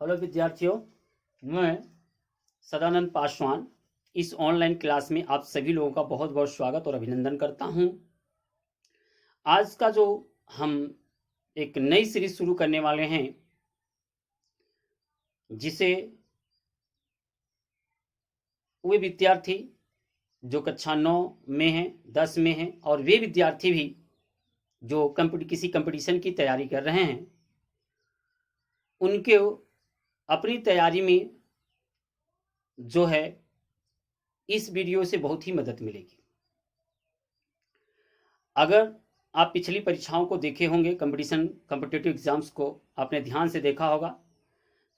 Hello विद्यार्थियों, मैं सदानंद पासवान इस ऑनलाइन क्लास में आप सभी लोगों का बहुत बहुत स्वागत और अभिनंदन करता हूं। आज का जो हम एक नई सीरीज शुरू करने वाले हैं, जिसे वे विद्यार्थी जो कक्षा 9 में हैं, 10 में हैं और वे विद्यार्थी भी जो किसी कंपटीशन की तैयारी कर रहे हैं, उनके अपनी तैयारी में जो है इस वीडियो से बहुत ही मदद मिलेगी। अगर आप पिछली परीक्षाओं को देखे होंगे, कॉम्पिटिटिव एग्जाम्स को आपने ध्यान से देखा होगा,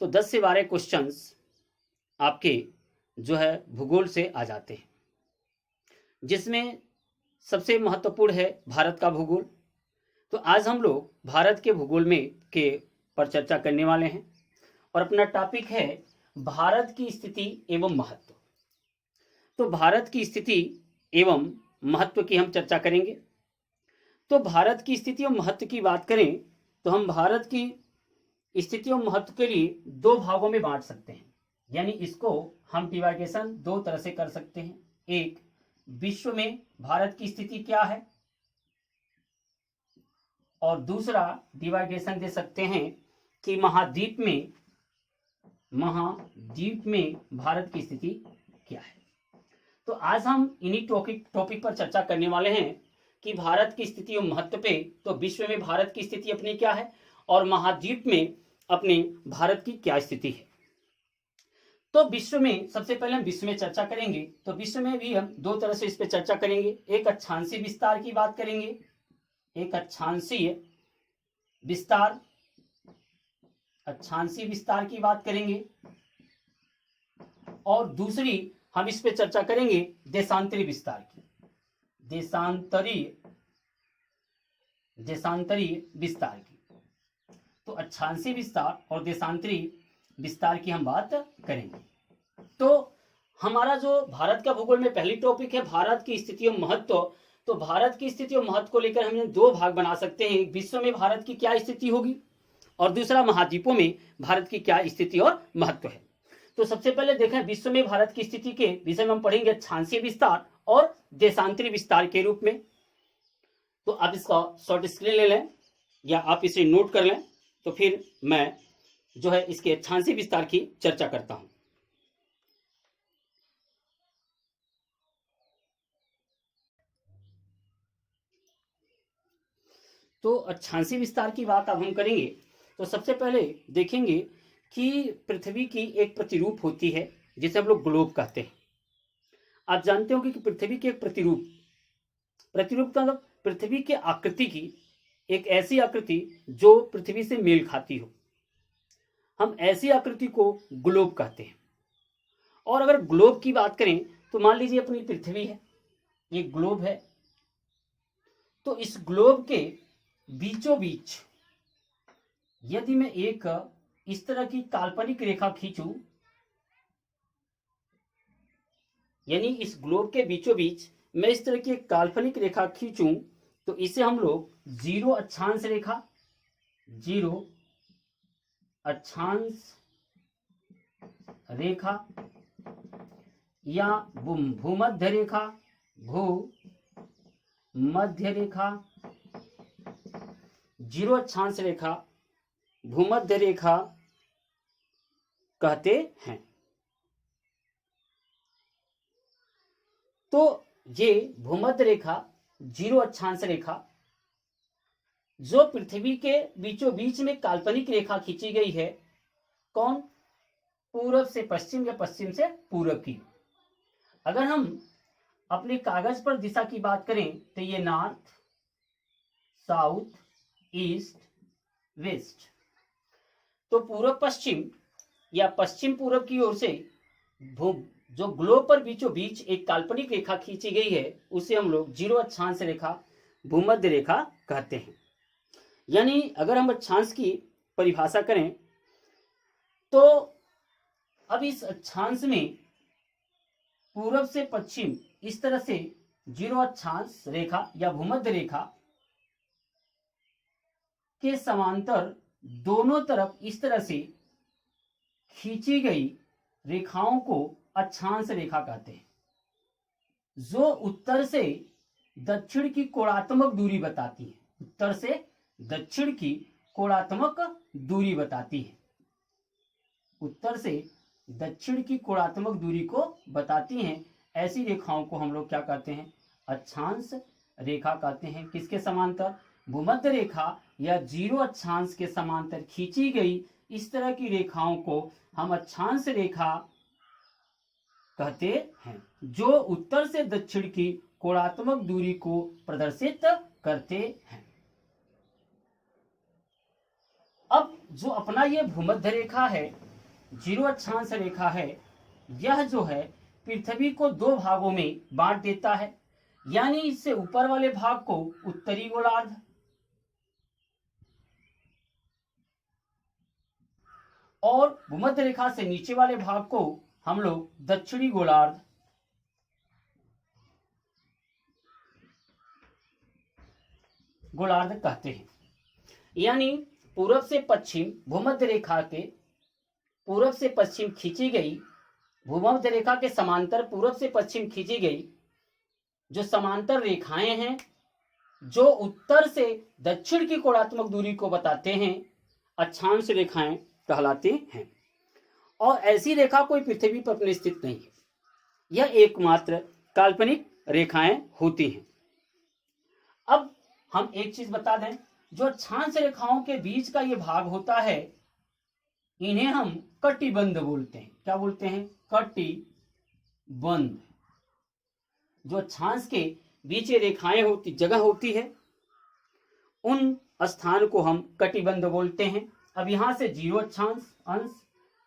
तो 10 से 12 क्वेश्चंस आपके जो है भूगोल से आ जाते हैं, जिसमें सबसे महत्वपूर्ण है भारत का भूगोल। तो आज हम लोग भारत के भूगोल में के पर चर्चा करने वाले हैं और अपना टॉपिक है भारत की स्थिति एवं महत्व। तो भारत की स्थिति एवं महत्व की हम चर्चा करेंगे। तो भारत की स्थिति और महत्व की बात करें तो हम भारत की स्थिति और महत्व के लिए दो भागों में बांट सकते हैं, यानी इसको हम डिवाइडेशन दो तरह से कर सकते हैं। एक, विश्व में भारत की स्थिति क्या है, और दूसरा डिवाइडेशन दे सकते हैं कि महाद्वीप में भारत की स्थिति क्या है। तो आज हम इन्हीं टॉपिक पर चर्चा करने वाले हैं कि भारत की स्थिति और महत्व पे, तो विश्व में भारत की स्थिति अपनी क्या है और महाद्वीप में अपने भारत की क्या स्थिति है। तो विश्व में सबसे पहले हम विश्व में चर्चा करेंगे। तो विश्व में भी हम दो तरह से इस पे चर्चा करेंगे। एक अक्षांशीय विस्तार की बात करेंगे, एक अक्षांशीय विस्तार की बात करेंगे, और दूसरी हम इस पे चर्चा करेंगे देशांतरी विस्तार की, देशांतरी विस्तार की। तो अक्षांशीय विस्तार और देशांतरी विस्तार की हम बात करेंगे। तो हमारा जो भारत का भूगोल में पहली टॉपिक है भारत की स्थिति और महत्व। तो भारत की स्थिति और महत्व को लेकर हम दो भाग बना सकते हैं। एक, विश्व में भारत की क्या स्थिति होगी, और दूसरा, महाद्वीपों में भारत की क्या स्थिति और महत्व है। तो सबसे पहले देखें, विश्व में भारत की स्थिति के विषय में हम पढ़ेंगे अक्षांशीय विस्तार और देशांतरी विस्तार के रूप में। तो आप इसका शॉर्ट स्क्रीन ले लें या आप इसे नोट कर लें, तो फिर मैं जो है इसके अक्षांशीय विस्तार की चर्चा करता हूं। तो अक्षांशीय विस्तार की बात अब हम करेंगे। तो सबसे पहले देखेंगे कि पृथ्वी की एक प्रतिरूप होती है जिसे हम लोग ग्लोब कहते हैं। आप जानते होंगे कि पृथ्वी की एक प्रतिरूप का मतलब पृथ्वी की आकृति की एक ऐसी आकृति जो पृथ्वी से मेल खाती हो, हम ऐसी आकृति को ग्लोब कहते हैं। और अगर ग्लोब की बात करें तो मान लीजिए अपनी पृथ्वी है, ये ग्लोब है। तो इस ग्लोब के बीचों बीच यदि मैं एक इस तरह की काल्पनिक रेखा खींचूं, यानी इस ग्लोब के बीचों बीच मैं इस तरह की एक काल्पनिक रेखा खींचूं, तो इसे हम लोग जीरो अक्षांश रेखा या भूमध्य रेखा, जीरो अक्षांश रेखा, भूमध्य रेखा कहते हैं। तो ये भूमध्य रेखा, जीरो अक्षांश रेखा, जो पृथ्वी के बीचों बीच में काल्पनिक रेखा खींची गई है, कौन, पूरब से पश्चिम या पश्चिम से पूरब की। अगर हम अपने कागज पर दिशा की बात करें तो ये नॉर्थ, साउथ, ईस्ट, वेस्ट। तो पूर्व पश्चिम या पश्चिम पूरब की ओर से जो ग्लोब पर बीचों बीच एक काल्पनिक रेखा खींची गई है, उसे हम लोग जीरो अक्षांश रेखा, भूमध्य रेखा कहते हैं। यानी अगर हम अक्षांश की परिभाषा करें तो अब इस अक्षांश में पूरब से पश्चिम इस तरह से जीरो अक्षांश रेखा या भूमध्य रेखा के समांतर दोनों तरफ इस तरह से खींची गई रेखाओं को अक्षांश रेखा कहते हैं, जो उत्तर से दक्षिण की कोणात्मक दूरी बताती है। उत्तर से दक्षिण की कोणात्मक दूरी बताती है। उत्तर से दक्षिण की कोणात्मक दूरी को बताती हैं। ऐसी रेखाओं को हम लोग क्या कहते हैं? अक्षांश रेखा कहते हैं। किसके समांतर? भूमध्य रेखा या जीरो अक्षांश के समांतर खींची गई इस तरह की रेखाओं को हम अक्षांश रेखा कहते हैं, जो उत्तर से दक्षिण की कोणात्मक दूरी को प्रदर्शित करते हैं। अब जो अपना ये भूमध्य रेखा है, जीरो अक्षांश रेखा है, यह जो है पृथ्वी को दो भागों में बांट देता है। यानी इससे ऊपर वाले भाग को उत्तरी गोलार्ध और भूमध्य रेखा से नीचे वाले भाग को हम लोग दक्षिणी गोलार्ध कहते हैं। यानी पूर्व से पश्चिम भूमध्य रेखा के पूर्व से पश्चिम खींची गई, भूमध्य रेखा के समांतर पूर्व से पश्चिम खींची गई जो समांतर रेखाएं हैं, जो उत्तर से दक्षिण की कोणात्मक दूरी को बताते हैं, अक्षांश रेखाएं कहलाती हैं। और ऐसी रेखा कोई पृथ्वी पर अपने स्थित नहीं है, यह एकमात्र काल्पनिक रेखाएं होती हैं। अब हम एक चीज बता दें, जो अक्षांश रेखाओं के बीच का ये भाग होता है, इन्हें हम कटिबंध बोलते हैं। क्या बोलते हैं? कटिबंध। जो अक्षांश के बीच ये रेखाएं होती जगह होती है, उन स्थान को हम कटिबंध बोलते हैं। अब यहां से जीरो अक्षांश अंश,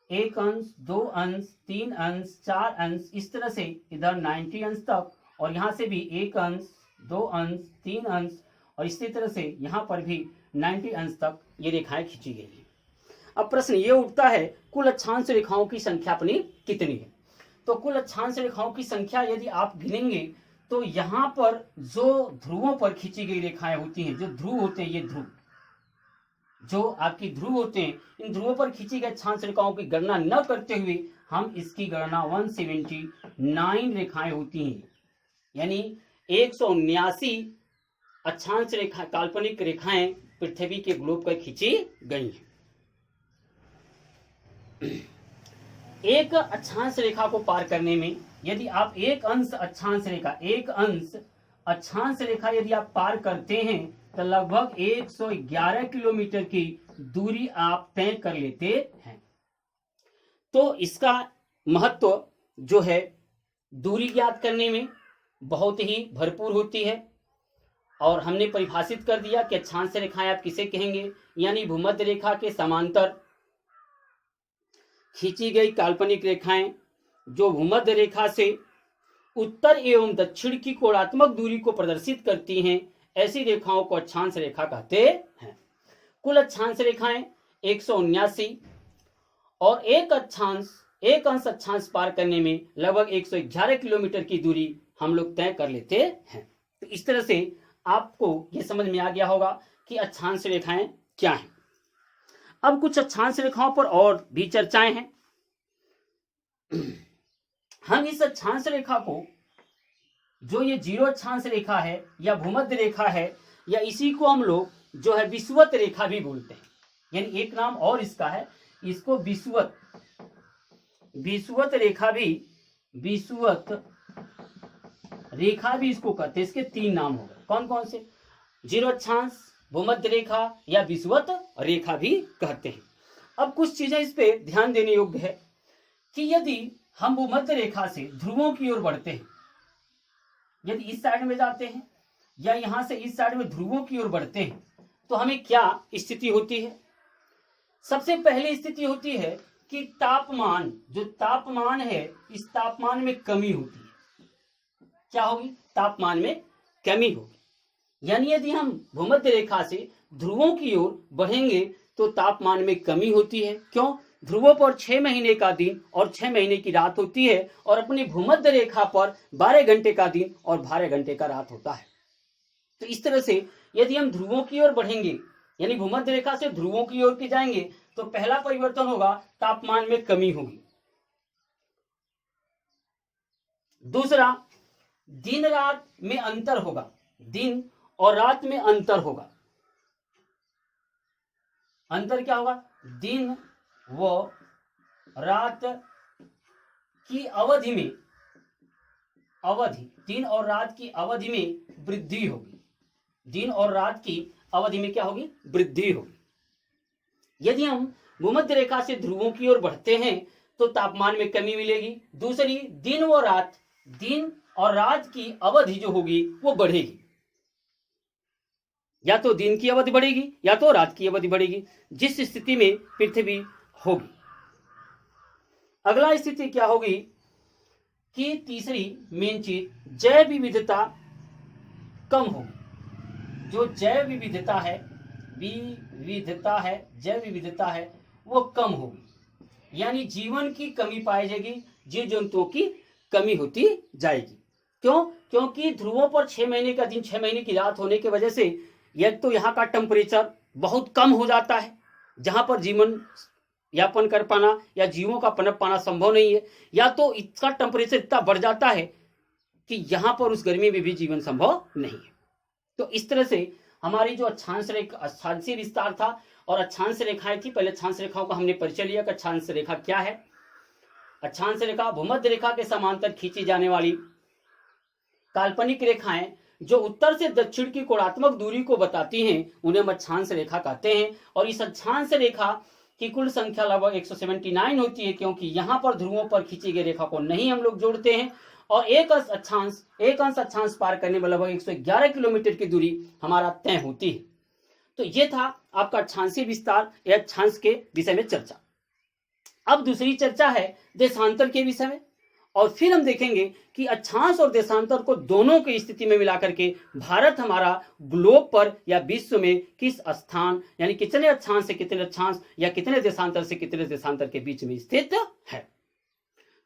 एक अंश, दो अंश, तीन अंश, चार अंश, इस तरह से इधर 90 अंश तक, और यहां से भी एक अंश, दो अंश, तीन अंश, और इसी तरह से यहां पर भी 90 अंश तक ये रेखाएं खींची गई हैं। अब प्रश्न ये उठता है, कुल अक्षांश रेखाओं की संख्या अपनी कितनी है? तो कुल अक्षांश रेखाओं की संख्या यदि आप गिनेंगे तो यहां पर जो ध्रुवों पर खींची गई रेखाएं होती हैं, जो ध्रुव होते हैं, ये ध्रुव जो आपकी ध्रुव होते हैं, इन ध्रुवों पर खींची गई अक्षांश रेखाओं की गणना न करते हुए हम इसकी गणना 179 रेखाएं होती हैं, यानी 179 अक्षांश रेखा काल्पनिक रेखाएं पृथ्वी के ग्लोब पर खींची गई हैं। एक अक्षांश रेखा को पार करने में यदि आप एक अंश अक्षांश रेखा यदि आप पार करते हैं तो लगभग 111 किलोमीटर की दूरी आप तय कर लेते हैं। तो इसका महत्व जो है दूरी ज्ञात करने में बहुत ही भरपूर होती है। और हमने परिभाषित कर दिया कि अक्षांश रेखाएं आप किसे कहेंगे, यानी भूमध्य रेखा के समांतर खींची गई काल्पनिक रेखाएं जो भूमध्य रेखा से उत्तर एवं दक्षिण की कोणात्मक दूरी को प्रदर्शित करती हैं, ऐसी रेखाओं को अक्षांश रेखा कहते हैं। कुल अक्षांश रेखाएं 179 और एक अंश अक्षांश पार करने में लगभग 111 किलोमीटर की दूरी हम लोग तय कर लेते हैं। तो इस तरह से आपको यह समझ में आ गया होगा कि अक्षांश रेखाएं क्या हैं। अब कुछ अक्षांश रेखाओं पर और भी चर्चाएं हैं। हम इस अक्षांश रेखा को, जो ये जीरो अक्षांश रेखा है या भूमध्य रेखा है, या इसी को हम लोग जो है विषुवत रेखा भी बोलते हैं, यानी एक नाम और इसका है, इसको विषुवत रेखा भी इसको कहते हैं। इसके तीन नाम हो गए, कौन कौन से? जीरो अक्षांश, भूमध्य रेखा या विषुवत रेखा भी कहते हैं। अब कुछ चीजें इस पे ध्यान देने योग्य है कि यदि हम भूमध्य रेखा से ध्रुवों की ओर बढ़ते हैं, यदि इस साइड में जाते हैं या यहां से इस साइड में ध्रुवों की ओर बढ़ते हैं, तो हमें क्या स्थिति होती है? सबसे पहली स्थिति होती है कि तापमान, जो तापमान है, इस तापमान में कमी होती है। क्या होगी? तापमान में कमी होगी। यानी यदि हम भूमध्य रेखा से ध्रुवों की ओर बढ़ेंगे तो तापमान में कमी होती है। क्यों? ध्रुवों पर 6 महीने का दिन और 6 महीने की रात होती है, और अपनी भूमध्य रेखा पर 12 घंटे का दिन और 12 घंटे का रात होता है। तो इस तरह से यदि हम ध्रुवों की ओर बढ़ेंगे, यानी भूमध्य रेखा से ध्रुवों की ओर के जाएंगे, तो पहला परिवर्तन होगा तापमान में कमी होगी। दूसरा, दिन रात में अंतर होगा, दिन और रात में अंतर होगा। अंतर क्या होगा? दिन व रात की अवधि में, दिन और रात की अवधि में वृद्धि होगी। दिन और रात की अवधि में क्या होगी? वृद्धि होगी। यदि हम भूमध्य रेखा से ध्रुवों की ओर बढ़ते हैं तो तापमान में कमी मिलेगी। दूसरी, दिन और रात की अवधि जो होगी वो बढ़ेगी, या तो दिन की अवधि बढ़ेगी या तो रात की अवधि बढ़ेगी, जिस स्थिति में पृथ्वी होगी। अगला स्थिति क्या होगी कि तीसरी मेन चीज, जैव विविधता कम होगी। जो जैव विविधता है वो कम होगी, यानी जीवन की कमी पाई जाएगी, जीव जंतुओं की कमी होती जाएगी। क्यों? क्योंकि ध्रुवों पर 6 महीने का दिन 6 महीने की रात होने की वजह से एक तो यहाँ का टेम्परेचर बहुत कम हो जाता है, जहां पर जीवन यापन कर पाना या जीवों का पनप पाना संभव नहीं है, या तो इसका टेम्परेचर इतना बढ़ जाता है कि यहां पर उस गर्मी में भी जीवन संभव नहीं है। तो इस तरह से हमारी जो अक्षांशीय विस्तार था और अक्षांश रेखाएं थी, पहले अक्षांश रेखाओं का हमने परिचय लिया कि अक्षांश रेखा क्या है। अक्षांश रेखा भूमध्य रेखा के समांतर खींची जाने वाली काल्पनिक रेखाएं जो उत्तर से दक्षिण की कोणात्मक दूरी को बताती हैं, उन्हें हम अक्षांश रेखा कहते हैं। और इस अक्षांश रेखा की कुल संख्या लगभग 179 होती है, क्योंकि यहां पर ध्रुवों पर खींची गई रेखा को नहीं हम लोग जोड़ते हैं। और एक अंश अक्षांश पार करने में लगभग 111 किलोमीटर की दूरी हमारा तय होती है। तो ये था आपका अक्षांशीय विस्तार या अक्षांश के विषय में चर्चा। अब दूसरी चर्चा है देशांतर के विषय में, और फिर हम देखेंगे कि अक्षांश और देशांतर को दोनों की स्थिति में मिलाकर के भारत हमारा ग्लोब पर या विश्व में किस स्थान, यानी कितने अक्षांश से कितने अक्षांश या कितने देशांतर से कितने देशांतर के बीच में स्थित है।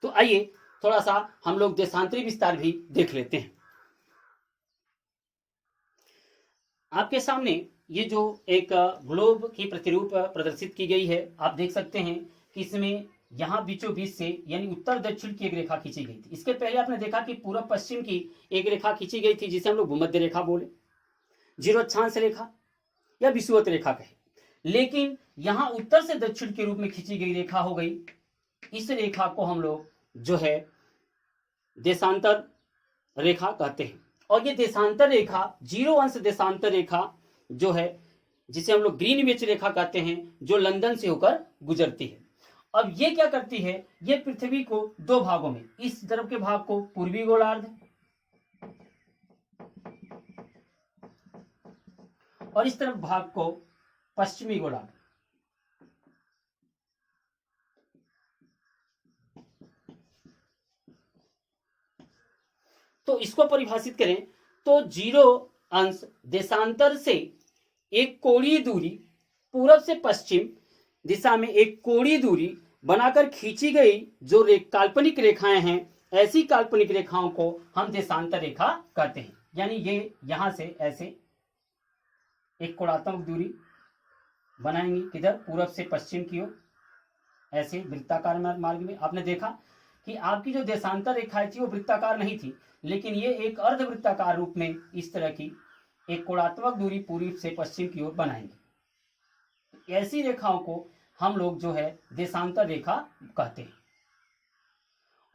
तो आइए थोड़ा सा हम लोग देशांतरी विस्तार भी देख लेते हैं। आपके सामने ये जो एक ग्लोब की प्रतिरूप प्रदर्शित की गई है, आप देख सकते हैं कि इसमें यहां बीचों बीच से यानी उत्तर दक्षिण की एक रेखा खींची गई थी। इसके पहले आपने देखा कि पूर्व पश्चिम की एक रेखा खींची गई थी, जिसे हम लोग भूमध्य रेखा बोले, जीरो अक्षांश रेखा या विषुवत रेखा कहे। लेकिन यहां उत्तर से दक्षिण के रूप में खींची गई रेखा हो गई। इस रेखा को हम लोग जो है देशांतर रेखा कहते हैं। और ये देशांतर रेखा, जीरो अंश देशांतर रेखा जो है, जिसे हम लोग ग्रीनविच रेखा कहते हैं, जो लंदन से होकर गुजरती है। अब ये क्या करती है? ये पृथ्वी को दो भागों में, इस तरफ के भाग को पूर्वी गोलार्ध और इस तरफ भाग को पश्चिमी गोलार्ध, तो इसको परिभाषित करें तो जीरो अंश देशांतर से एक कोणीय दूरी, पूरब से पश्चिम दिशा में एक कोणीय दूरी बनाकर खींची गई जो काल्पनिक रेखाएं हैं, ऐसी काल्पनिक रेखाओं को हम देशांतर रेखा कहते हैं। यानी ये यहां से ऐसे एक कोणात्मक दूरी बनाएंगी, किधर? पूरब से पश्चिम की ओर, ऐसे वृत्ताकार मार्ग में। आपने देखा कि आपकी जो देशांतर रेखाएं थी वो वृत्ताकार नहीं थी, लेकिन ये एक अर्धवृत्ताकार रूप में इस तरह की एक कोणात्मक दूरी पूर्व से पश्चिम की ओर बनाएंगे। ऐसी रेखाओं को हम लोग जो है देशांतर रेखा कहते हैं।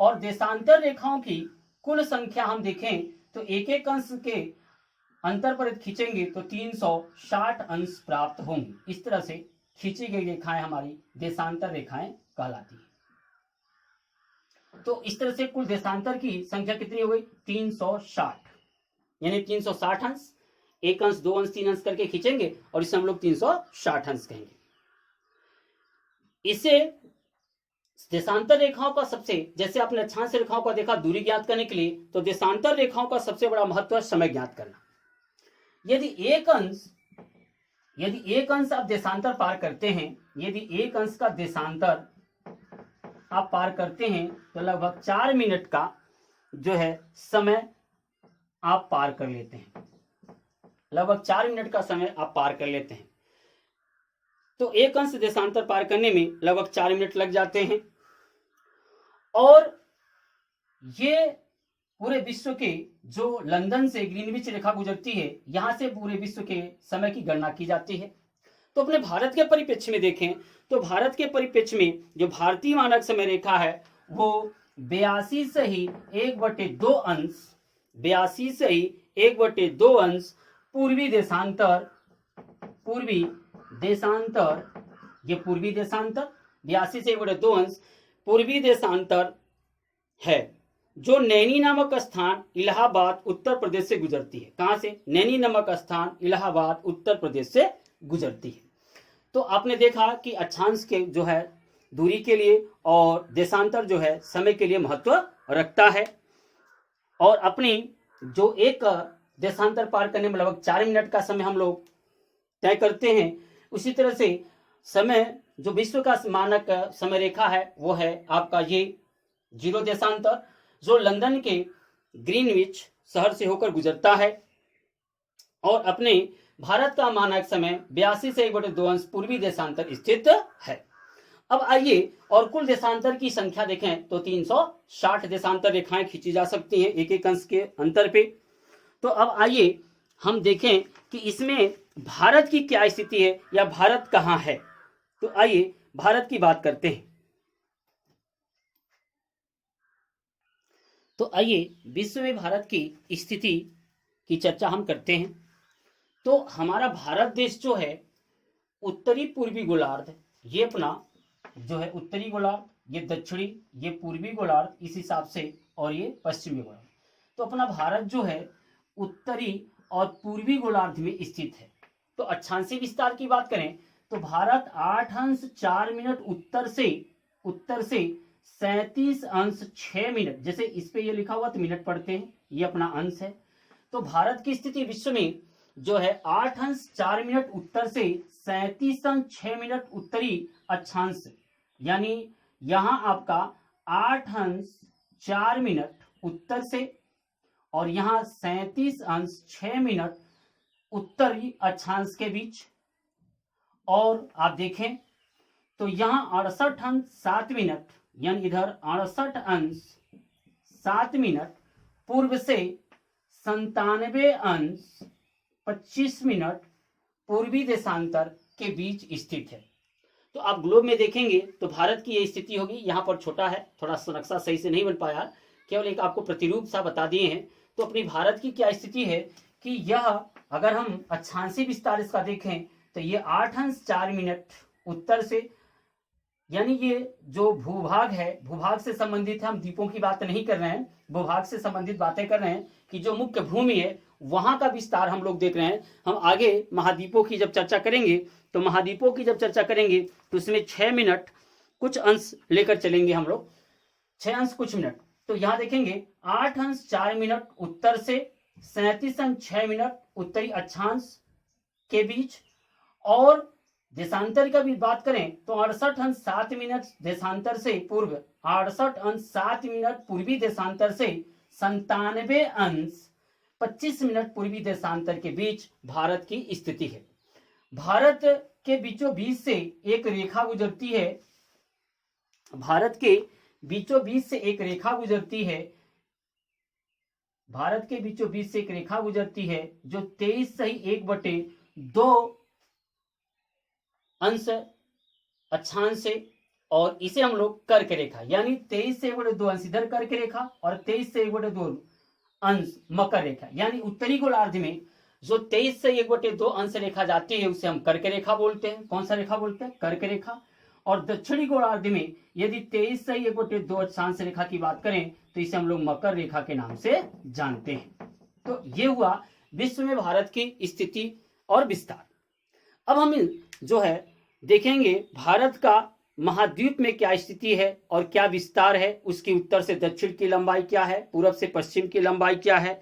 और देशांतर रेखाओं की कुल संख्या हम देखें तो एक एक अंश के अंतर पर खींचेंगे तो 360 अंश प्राप्त होंगे। इस तरह से खींची गई रेखाएं हमारी देशांतर रेखाएं कहलाती हैं। तो इस तरह से कुल देशांतर की संख्या कितनी हो गई? 360, यानी 360 अंश, एक अंश, दो अंश, तीन अंश करके खींचेंगे और इसे हम लोग 360 अंश कहेंगे। इसे देशांतर रेखाओं का सबसे, जैसे आपने अक्षांश रेखाओं का देखा दूरी ज्ञात करने के लिए, तो देशांतर रेखाओं का सबसे बड़ा महत्व है समय ज्ञात करना। यदि एक अंश आप देशांतर पार करते हैं, यदि एक अंश का देशांतर आप पार करते हैं तो लगभग 4 मिनट का जो है समय आप पार कर लेते हैं। लगभग 4 मिनट का समय आप पार कर लेते हैं। तो एक अंश देशांतर पार करने में लगभग 4 मिनट लग जाते हैं। और ये पूरे विश्व के जो लंदन से ग्रीनविच रेखा गुजरती है, यहां से पूरे विश्व के समय की गणना की जाती है। तो अपने भारत के परिप्रेक्ष्य में देखें तो भारत के परिप्रेक्ष्य में जो भारतीय मानक समय रेखा है वो 82 से ही 1/2 अंश, 82 से ही 1/2 अंश पूर्वी देशांतर, ये पूर्वी देशांतर 82 से 1/2 अंश पूर्वी देशांतर है, जो नैनी नामक स्थान इलाहाबाद उत्तर प्रदेश से गुजरती है। कहां से? नैनी नामक स्थान इलाहाबाद उत्तर प्रदेश से गुजरती है। तो आपने देखा कि अक्षांश के जो है दूरी के लिए और देशांतर जो है समय के लिए महत्व रखता है। और अपनी जो एक देशांतर पार करने में लगभग 4 मिनट का समय हम लोग तय करते हैं, उसी तरह से समय जो विश्व का मानक समय रेखा है वो है आपका ये 0 देशांतर, जो लंदन के ग्रीनविच शहर से होकर गुजरता है। और अपने भारत का मानक समय 82 से 1/2 अंश पूर्वी देशांतर स्थित है। अब आइए और कुल देशांतर की संख्या देखें तो 360 देशांतर रेखाएं खींची जा सकती हैं एक एक अंश के अंतर पे। तो अब आइए हम देखें कि इसमें भारत की क्या स्थिति है या भारत कहां है। तो आइए भारत की बात करते हैं। तो आइए विश्व में भारत की स्थिति की चर्चा हम करते हैं। तो हमारा भारत देश जो है उत्तरी पूर्वी गोलार्ध, ये अपना जो है उत्तरी गोलार्ध, ये दक्षिणी, ये पूर्वी गोलार्ध इस हिसाब से, और ये पश्चिमी गोलार्ध। तो अपना भारत जो है उत्तरी और पूर्वी गोलार्ध में स्थित है। तो अक्षांशीय विस्तार की बात करें तो भारत 8 अंश 4 मिनट उत्तर से 37 अंश 6 मिनट, जैसे इस पे ये लिखा हुआ तो मिनट पढ़ते हैं, ये अपना अंश है। तो भारत की स्थिति विश्व में जो है 8 अंश 4 मिनट उत्तर से 37 अंश 6 मिनट उत्तरी अक्षांश, यानी यहां आपका 8 अंश 4 मिनट उत्तर से और यहां 37 अंश 6 मिनट उत्तरी अक्षांश के बीच। और आप देखें तो यहां 68 अंश 7 मिनट, यानी इधर 68 अंश 7 मिनट पूर्व से 97 अंश 25 मिनट पूर्वी देशांतर के बीच स्थित है। तो आप ग्लोब में देखेंगे तो भारत की यह स्थिति होगी। यहां पर छोटा है, थोड़ा सा नक्शा सही से नहीं बन पाया, केवल एक आपको प्रतिरूप सा बता दिए हैं। तो अपनी भारत की क्या स्थिति है कि यह अगर हम अक्षांशीय विस्तार इसका देखें तो ये 8 अंश 4 मिनट उत्तर से, यानी ये जो भूभाग है, भूभाग से संबंधित है, हम द्वीपों की बात नहीं कर रहे हैं, भूभाग से संबंधित बातें कर रहे हैं कि जो मुख्य भूमि है वहां का विस्तार हम लोग देख रहे हैं। हम आगे महाद्वीपों की जब चर्चा करेंगे तो महाद्वीपों की जब चर्चा करेंगे तो इसमें 6 मिनट कुछ अंश लेकर चलेंगे हम लोग, 6 अंश कुछ मिनट। तो यहां देखेंगे 8 अंश 4 मिनट उत्तर से 37 अंश 6 मिनट उत्तरी अक्षांश के बीच। और देशांतर का भी बात करें तो 68 अंश 7 मिनट देशांतर से पूर्व, 68 अंश 7 मिनट पूर्वी देशांतर से 97 अंश 25 मिनट पूर्वी देशांतर के बीच भारत की स्थिति है। भारत के बीचों बीच से एक रेखा गुजरती है, भारत के बीचों बीच से एक रेखा गुजरती है, भारत के बीचों बीच से एक रेखा गुजरती है जो 23 से 1/2 अंश अक्षांश से, और इसे हम लोग कर्क रेखा, यानी 23 से 1/2 अंश इधर कर्क रेखा और 23 से 1/2 अंश मकर रेखा, यानी उत्तरी गोलार्ध में जो 23 से 1/2 अंश रेखा जाती है उसे हम कर्क रेखा बोलते हैं। कौन सा रेखा बोलते हैं? कर्क रेखा। और दक्षिणी गोलार्ध में यदि 23 से 1/2 अक्षांश रेखा की बात करें तो इसे हम लोग मकर रेखा के नाम से जानते हैं। तो ये हुआ विश्व में भारत की स्थिति और विस्तार। अब हम जो है देखेंगे भारत का महाद्वीप में क्या स्थिति है और क्या विस्तार है, उसकी उत्तर से दक्षिण की लंबाई क्या है, पूर्व से पश्चिम की लंबाई क्या है,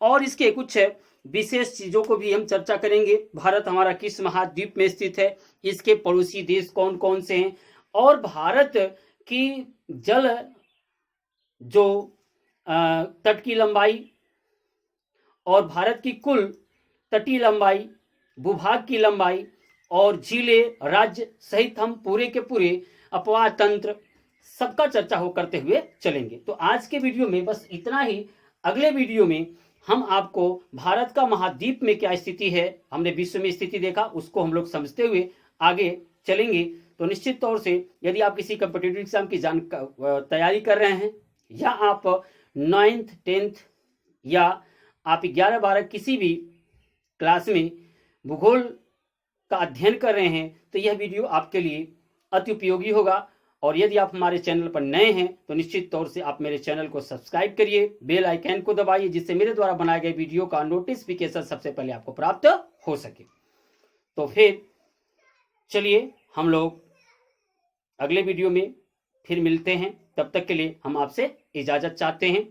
और इसके कुछ विशेष चीजों को भी हम चर्चा करेंगे। भारत हमारा किस महाद्वीप में स्थित है, इसके पड़ोसी देश कौन कौन से हैं, और भारत की जल जो तट की लंबाई और भारत की कुल तटीय लंबाई, भूभाग की लंबाई और जिले राज्य सहित हम पूरे के पूरे अपवाह तंत्र सबका चर्चा हो करते हुए चलेंगे। तो आज के वीडियो में बस इतना ही। अगले वीडियो में हम आपको भारत का महाद्वीप में क्या स्थिति है, हमने विश्व में स्थिति देखा, उसको हम लोग समझते हुए आगे चलेंगे। तो निश्चित तौर से यदि आप किसी कॉम्पिटिटिव एग्जाम की तैयारी कर रहे हैं, या आप 9th 10th या आप 11-12 किसी भी क्लास में भूगोल का अध्ययन कर रहे हैं, तो यह वीडियो आपके लिए अति उपयोगी होगा। और यदि आप हमारे चैनल पर नए हैं तो निश्चित तौर से आप मेरे चैनल को सब्सक्राइब करिए, बेल आइकन को दबाइए, जिससे मेरे द्वारा बनाए गए वीडियो का नोटिफिकेशन सबसे पहले आपको प्राप्त हो सके। तो फिर चलिए हम लोग अगले वीडियो में फिर मिलते हैं। तब तक के लिए हम आपसे इजाजत चाहते हैं।